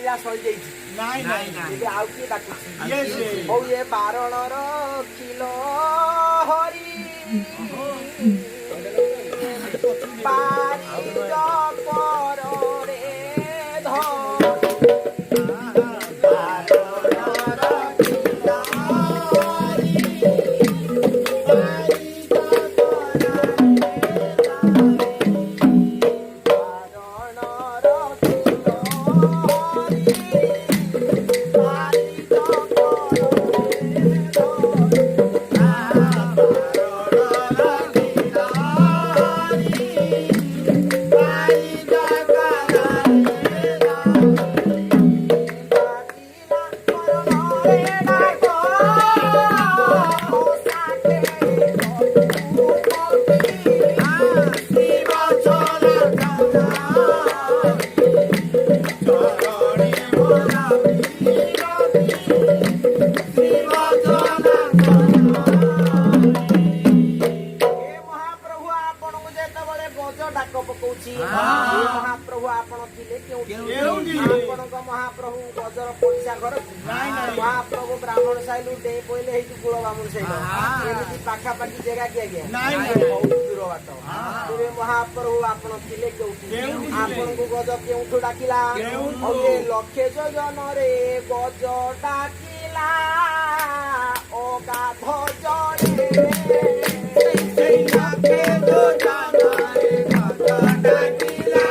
लीला सरी जाइछि ନାଇଁ ନାଇଁ ଏବେ ଆଉ କିଏ ଡାକୁଛି ଇଏ ସେ ହଉ ଏ ବାରଣର କିଲୋ ହରି ବାରିଦ କରରେ महाप्रभु आपण थिले आपणक महाप्रभु गजर पैसा घर महाप्रभु ब्राह्मण साइलु डे पहिले हेतु कुल ब्राह्मण साइल एमिति पाखा पाखी जगह के आगे बहुत दूर बात तेरे महाप्रभु आपण थिले केउठी आपणक गज केउठु डाकिला और ये लक्षे जन रे गज डाकिला ओ गाध जने सेई लक्षे जन रे गज डाकिला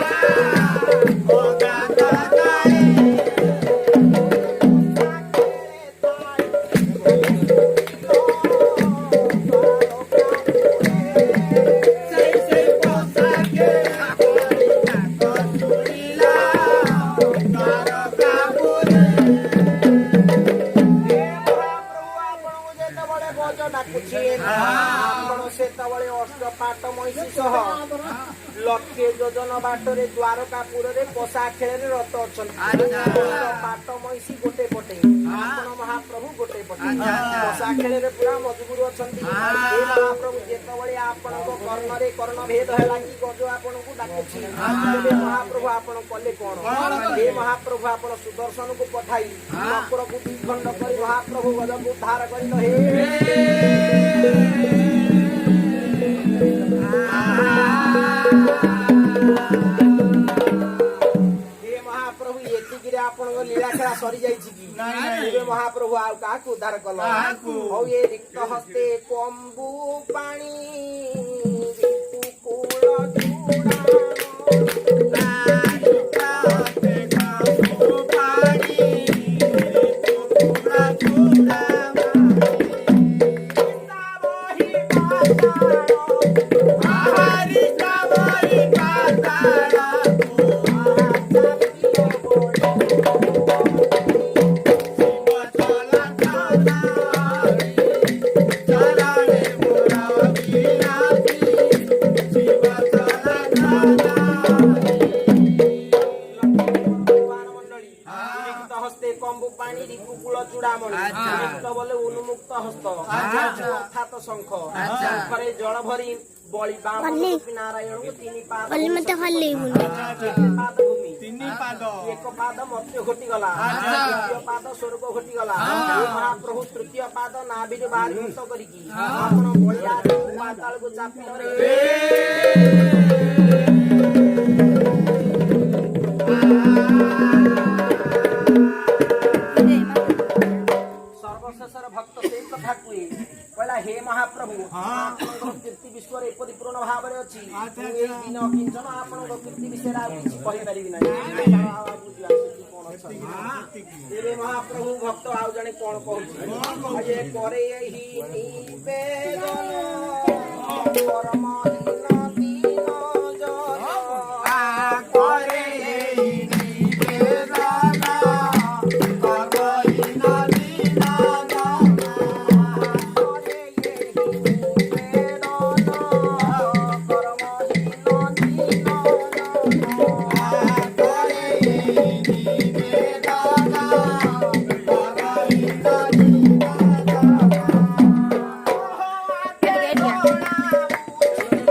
लक्षे योजन बाटरे द्वारकापुर पशा खेल रत अच्छा पाट महिषी गोटे पटे आपण महाप्रभु गोटे पटे पशा खेल पूरा मजबूर अच्छा महाप्रभु जिते आपण कर्ण रे कर्ण भेद है कि गज आपन को डाकुची महाप्रभु आपण कले कौन हे महाप्रभु आपण सुदर्शन को पठाई मकर को द्विखंड कर महाप्रभु गज को उद्धार कर लीला खेला सरी जाइए महाप्रभु आउ क्या उद्धार कल हौ ये रिक्त हस्ते कंबू पानी उन्मुक्त हस्त अर्थात शंख शंखरे जल भरी बलि नारायण को तीन पाद एक पाद मत्स्य घटी गला द्वितीय पाद स्वर्ग घटी गला महाप्रभु तृतीय पाद नाभि बाहर मुक्त करिकी आपण बलिया पाताल को चापी भक्त से कथा कुए कहला हे महाप्रभु कीर्ति विश्व परिपूर्ण भाव में अच्छी दिन किंचन आपण कीर्ति विषय किसी कही पारि ना महाप्रभु भक्त आउ जने कौन कहू परम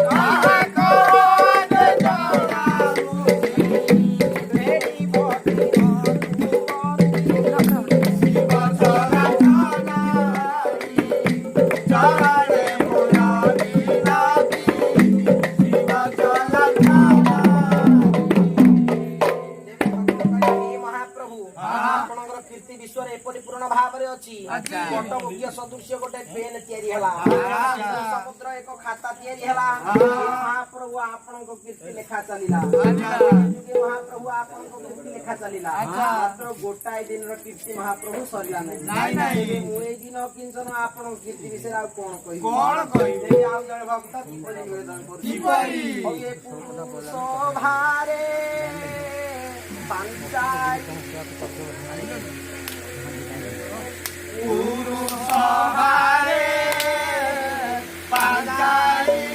Ah! महाप्रभु आपणकर कीर्ति विश्व रे परिपूर्ण भाव रे अछि पटमुख्य सदृश्य गोटे पेन तयारी हला समुद्र एक खाता तयारी हला महाप्रभु आपणको कीर्ति लेखा चलिला महाप्रभु आपणको कीर्ति लेखा चलिला मात्र गोटाए दिन रो कीर्ति महाप्रभु सरिला नै मु ए दिन किंचन आपणको कीर्ति विषय आ कोन कहि ए आ जण भक्त किपरि निवेदन करि ओ ये पुरुष भारे पंचाई पुरुष भारे पंचाई